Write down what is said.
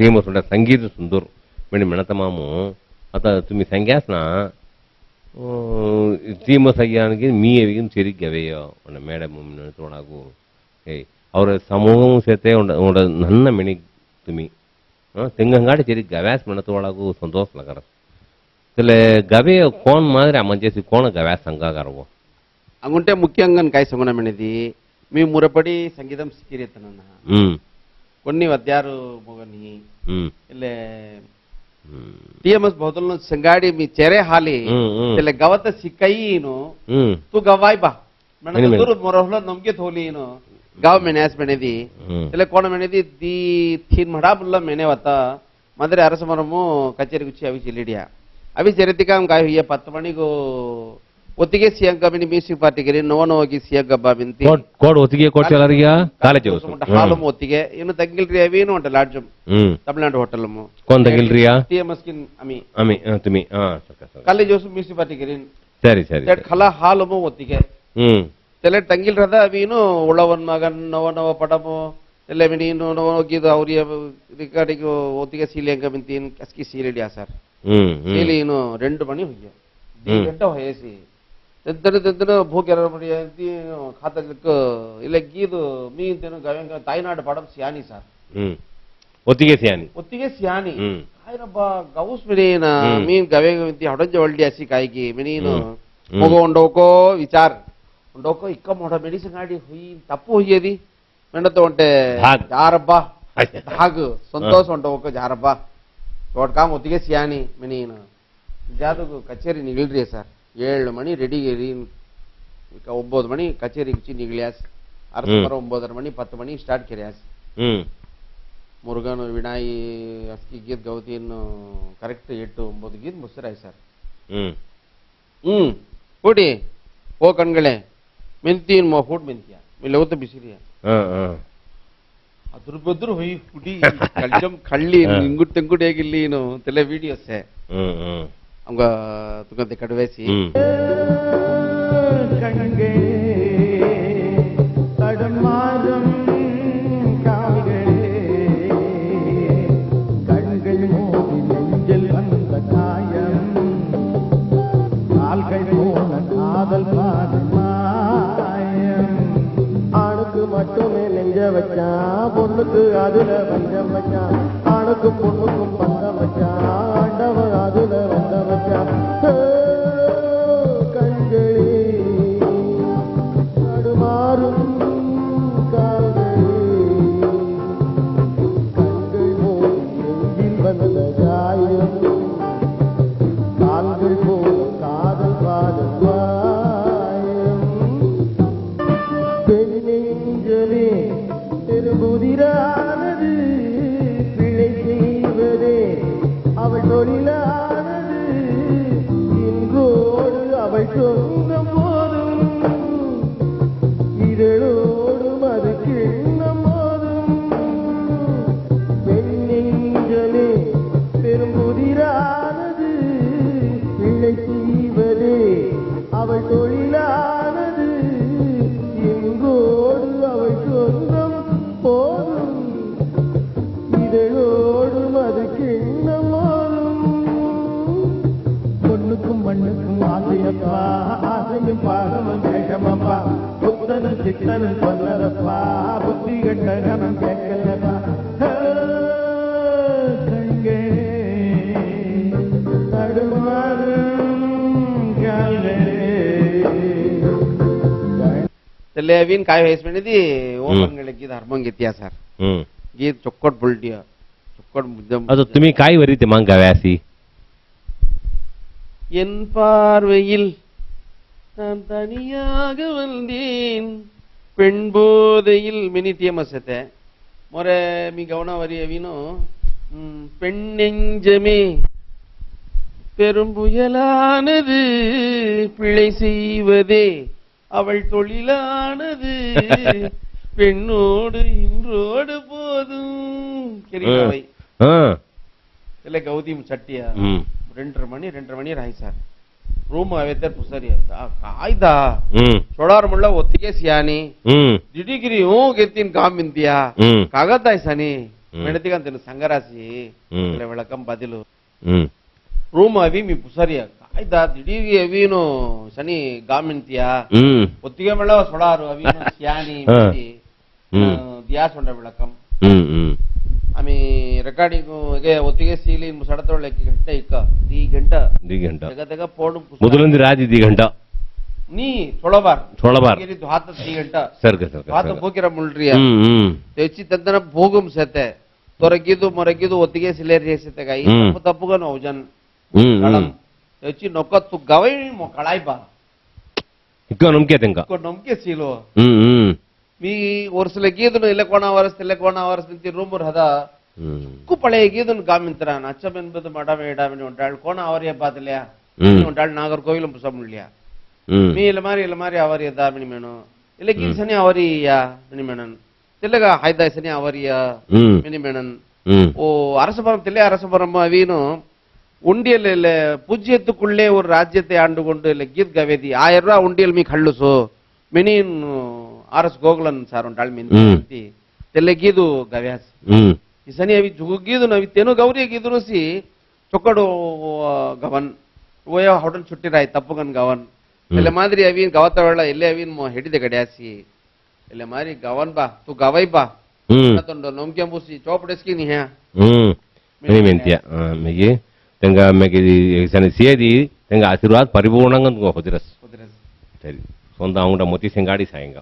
famous म्हणटा संगीत सुंदर म्हणजे म्हणता मामू आता तुम्ही सांग्यास ना फेमस अय्यानकी मी एविगिन चेरी गवेयो म्हणा मॅडम म्हणून तोडागू हे ಅವರ ಸಮೂಹವು ಸೇತೆ ಉಂಡ ನನ್ನ ಮೆಣಿ ತುಮಿ ತೆಂಗಂಗಾಡಿ ಚೇರಿ ಗವ್ಯಾಸ್ ಮಣತೊಳಗು ಸಂತೋಷ ಲಗರ ತಲೆ ಗವೆ ಕೋನ್ ಮಾದ್ರೆ ಅಮಂಜೇಸಿ ಕೋಣ ಗವ್ಯಾಸ್ ಸಂಗಾಗರವು ಅಂಗುಂಟೆ ముఖ్యంగా కాయ సంగుణమనేది మీ మురపడి సంగీతం సికిరేతనన్న కొన్ని వద్యారు మొగని ఇల్లే ಟಿಎಂಎಸ್ ಬಹುತಲ್ನು ಸಂಗಾಡಿ ಮಿ ಚೆರೆ ಹಾಲಿ ತಲೆ ಗವತ ಸಿಕ್ಕೈನು ತು ಗವಾಯ್ ಬಾ ಮನ ದೂರ ಮೊರಹಲ ನಮ್ಗೆ ಥೋಲಿನು गाव मेन्यास मेनेदी तले कोण मेनेदी दी थीन मडा बुल्ला मेने वता मदरे अरसमरमु कचेरी गुच्ची अभी चिलिडिया अभी चरितिका हम काय हुई पत्तमणि को ಒತ್ತಿಗೆ ಸಿಎಂ ಕಮಿನಿ ಮ್ಯೂಸಿಕ್ ಪಾರ್ಟಿ ಗಿರಿ ನೋವನೋಗಿ ಸಿಎಂ ಗಬ್ಬ ಬಿಂತಿ ಕೋಡ್ ಒತ್ತಿಗೆ ಕೋಡ್ ಚಲರಿಯಾ ಕಾಲೇಜ್ ಹಾಲು ಒತ್ತಿಗೆ ಇನ್ನು ತಗ್ಗಿಲ್ರಿ ಅವೇನು ಉಂಟ ಲಾಡ್ಜ್ ತಮಿಳ್ನಾಡು ಹೋಟೆಲ್ ಮು ಕೋನ್ ತಗ್ಗಿಲ್ರಿಯಾ ಟಿಎಂಎಸ್ ಕಿನ್ ಅಮಿ ಅಮಿ ತುಮಿ ಕಾಲೇಜ್ ಜೋಸು ಮ್ಯೂಸಿಕ್ ಪಾರ್ಟಿ ಗಿರಿ ಸರಿ ಸರಿ ದಟ್ ಖಲಾ ಹಾಲು ಮು ಒತ್ತಿಗೆ ತೆಲೆ ತಂಗಿಲ್ ರದ ಅವೇನು ಉಳವನ್ ಮಗನ್ ನವ ಪಡಮು ಎಲ್ಲ ಮಿನೀನು ನೋಗಿದು ಅವ್ರಿಯ ರಿಕಾರ್ಡಿಂಗ್ ಒತ್ತಿಗೆ ಸಿಲಿಯಂ ಕಮಿನಿ ಕಸ್ಕಿ ಸಿಲಿಡಿಯಾ ಸರ್ ಸಿಲಿನು 2 ಮಣಿ ಹೋಗ್ಯ दी घंटा होयसी तद्दन भूकेर पड़ी खाता इले गीत मी तेनु गावें ताईनाड पडम सियानी सर ಒತ್ತಿಗೆ ಸಿಯಾನಿ ಆಯ್ರಬ್ಬ ಗೌಸ್ ಮಿನೇನ ಮೀನ್ ಗವೆ ತಿ ಹಡಂಜ ಒಳ್ಳಿ ಅಸಿ ಕಾಯಿಗಿ ಮಿನೀನು ಮಗೋ ಉಂಡೋಕೋ ವಿಚಾರ ಉಂಡೋಕೋ ಇಕ್ಕ ಮೊಡ ಮೆಡಿಸಿನ್ ಆಡಿ ಹುಯಿ ತಪ್ಪು ಹುಯ್ಯದಿ ಮೆಂಡತ ಒಂಟೆ ಜಾರಬ್ಬ ಹಾಗು ಸಂತೋಷ ಉಂಡೋಕೋ ಜಾರಬ್ಬ ತೋಡ್ಕಾಮ ಒತ್ತಿಗೆ ಸಿಯಾನಿ ಮಿನೀನು ಜಾದಕು ಕಚೇರಿ ನಿಗಿಲ್ರಿ ಸರ್ 7 ಮಣಿ ರೆಡಿ ಗಿರಿ 9 ಮಣಿ ಕಚೇರಿ ಗುಚ್ಚಿ ನಿಗಿಲ್ಯಾಸ್ ಅರ್ಧಮರ 9 ಮಣಿ 10 ಮಣಿ ಸ್ಟಾರ್ಟ್ ಕೆರ್ಯಾಸ್ ಮುರುಗನ್ ವಿನಾಯಿ ಅಸ್ಕಿ ಗೀತ್ ಗೌತಿಯನ್ನು ಕರೆಕ್ಟ್ 8 9 ಗೀತ್ ಮುಸ್ರಾಯ್ ಸರ್ ಕೂಡಿ ಓ ಕಣ್ಗಳೇ ಮೆಂತಿನ್ ಮೋ ಫುಡ್ ಮೆಂತಿಯ ಮಿಲವತ ಬಿಸಿರಿಯ ಅದ್ರ ಬದ್ರು ಹೋಯಿ ಕುಡಿ ಕಲ್ಜಂ ಕಳ್ಳಿ ಇಂಗುಟ್ ತೆಂಗುಟ್ ಹೇಗಿಲ್ಲಿನು ತಲೆ ವಿಡಿಯೋಸ್ அவங்க துங்கத்தை கடுவேசி கண்களே தடமாறும் கால்களே கண்கள் மோதி நெஞ்சில் வந்த காயம் கால்கள் போன காதல் மாயம் ஆணுக்கு மட்டுமே நெஞ்ச வச்சான் பொண்ணுக்கு அதுல வஞ்சம் வச்சான் ஆணுக்கும் பொண்ணுக்கும் பந்தம் வச்சான் ஆண்டவ அதுல வந்த வச்சான் கண்களே நடுமாறும் கால்களே கண்கள் போல் நெஞ்சில் வந்த காயம் கால்கள் போல் காதல் பாடும் மாயம் பெண் நெஞ்சமே திருமுதிரானது பிழை செய்வதே அவள் தொழிலானது இன்றோடு அவள் சொந்தம் போதும் இதழோடும் அது கிண்ணம் போதும் பெண் நெஞ்சமே பெரும்புதிரானது பிழை செய்வதே அவள் தொழிலானது இன்றோடு அவள் சொந்தம் போதும் இதழோடும் அது கிண்ணம் போதும் பொண்ணுக்கும் மண்ணுக்கும் ஆசையப்பா ஆசையும் பாகமும் கேட்கமப்பா புத்தனும் சித்தனும் சொல்லதப்பா புத்தி கண்டகனும் கேட்கலப்பா கண்களே தடுமாறும் கால்களே लेविन काय हेस मेनेदी ओ मंगळे गीत हार्मोन घेतिया सर गीत चොක්කොಟ್ बुलटिया चොක්කොಟ್ मुद्दम ಅದು तुम्ही काय वरीते मग गाव्यासी என் பார்வையில் நான் தனியாக வந்தேன் பெண் போதையில் மினி தியமசತೆ ಮೊರೆ ಮಿ ಗೌಣ ವರಿಯವಿನೋ பெண் நெஞ்சமே பெரும்புயலானது பிழை செய்வதே அவள் தொழிலானது பெண்ணோடு இன்றோடு போதும் ಕೆರಿಯಾವೈ ಎಲ್ಲ ಗೌತಿ ಚಟ್ಟಿಯ 2 ಮಣಿ ರಾಯಿ ಸರ್ ರೂಮ್ ಅವೆತ್ತರ್ ಪುಸರಿ ಕಾಯ್ದಾ ಚೋಡಾರ್ ಮುಳ್ಳ ಒತ್ತಿಗೆ ಸಿಯಾನಿ ದಿಡಿಗಿರಿ ಹ್ಞೂ ಗೆತ್ತಿನ ಕಾಮ್ ಮಿಂತಿಯ ಕಾಗದಾಯ್ ಸನಿ మెడతిగా సంగరాసి వెళ్ళకం బదులు ಹ್ಮ್ ರೂಮ್ ಅವಿ ಮಿ ಪುಸರಿಯ ಕಾಯ್ದ ದಿಢೀರಿ ಅವಿನು ಶನಿ ಗಾಮಿಂತಿಯ ಹ್ಮ್ ಒತ್ತಿಗೆ ಮೇಳ ಸೊಳಾರು ಅವಿನು ಸ್ಯಾನಿ ದಿಯಾಸ್ ಉಂಡ ಬೆಳಕಂ ಹ್ಮ್ ಹ್ಮ್ ಆಮಿ ರೆಕಾರ್ಡಿಂಗ್ ಒತ್ತಿಗೆ ಸೀಲಿ ಸಡತೊಳ್ಳೆ ಗಂಟ ಇಕ್ಕ ದಿ ಗಂಟ ತೆಗ ಪೋಡು ಮೊದಲೊಂದು ರಾಜಿ ದಿ ಗಂಟ ನೀ ಸೊಳಬಾರ್ ಹಾತ ದಿ ಗಂಟ ಸರ್ಗ ಹಾತ ಹೋಗಿರ ಮುಳ್ರಿಯ ತೆಚ್ಚಿ ತಂದನ ಭೋಗಂ ಸತೆ ತೊರಗಿದು ಮೊರಗಿದು ಒತ್ತಿಗೆ ಸಿಲೇರಿ ಹೇಸಿತೆಗ ಈ ತಪ್ಪುಗ ನೌಜನ್ తెచ్చి నొక్కత్తు గవై కళాయిబా ఇంకో నొంకే తెంక ఇంకో నొంకే సీలో మీ ವರ್ಷಲ ಗೀದನು ಇಲ್ಲ ಕೋಣ ವರಸ್ ನಿಂತಿ ರೂಮರ್ ಹದ ಕುಪ್ಪಳೆ ಗೀದನು ಗಾಮಿಂತರ ಅಚ್ಚಬೆನ್ ಬದು ಮಡಮೆ ಇಡಾಮಿನಿ ಉಂಟಾಳ್ ಕೋಣ ಅವರಿಯ ಬಾದಲ್ಯ ಉಂಟಾಳ್ ನಾಗರ್ ಕೋವಿಲ ಮುಸಮುಳ್ಯ మీ ಇಲ್ಲ ಮಾರಿ ಅವರಿಯ ದಾಮಿನಿ ಮೇನು ಇಲ್ಲ ಗೀದ್ ಸನಿ ಅವರಿಯ ಮಿನಿ ಮೇನನ್ ತಿಲ್ಲಗ ಹೈದ ಸನಿ ಅವರಿಯ ಮಿನಿ ಮೇನನ್ ಓ அரசபரம் ಅವೀನು ಉಂಡಿಯಲ್ಲ ಪೂಜ್ಯத்துக்குள்ளே ஒரு ராஜ்யத்தை ஆண்டு கொண்டு கீத் கவேதி 1000 ரூபாய் உண்டியல் மீ கள்ளுசு மினின் ஆர்எஸ் கோகுலன் சார் ಉಂಟಾಳ್ ಮಿಂತಿ ತೆಲ್ಲೆ ಗೀದು ಗವ್ಯಾಸ್ ಇಸನಿ ಅವಿ ಜುಗೀದು ನವಿ ತೇನು ಗೌರಿ ಗೀದುರುಸಿ ಚೊಕ್ಕಡು ಗವನ್ ಓಯ ಹೋಟೆಲ್ ಚುಟ್ಟಿರಾಯ್ ತಪ್ಪುಗನ್ ಗವನ್ ಎಲ್ಲ ಮಾದ್ರಿ ಅವಿ ಗವತವಳ ಎಲ್ಲೇ ಅವಿನ್ ಹಿಡಿದೆ ಗಡ್ಯಾಸಿ ಎಲ್ಲ ಮಾರಿ ಗವನ್ ಬಾ ತು ಗವೈ ಬಾ ತೊಂಡು ನೊಂಕೆ ಮುಸಿ ಚೋಪಡೆಸ್ಕಿ ನೀ ಹ್ಯಾ ಮಿನಿ ಮೆಂತ್ಯ ಮಿಗಿ ತೆಂಗ ಮೆಗಿ ಸನಿ ಸಿಯದಿ ತೆಂಗ ಆಶೀರ್ವಾದ ಪರಿಪೂರ್ಣಂಗ ಹೊದಿರಸ್ ಸರಿ ಸೊಂದ ಅವನ ಮೋತಿ ಸಿಂಗಾಡಿ ಸಾಯಂಗ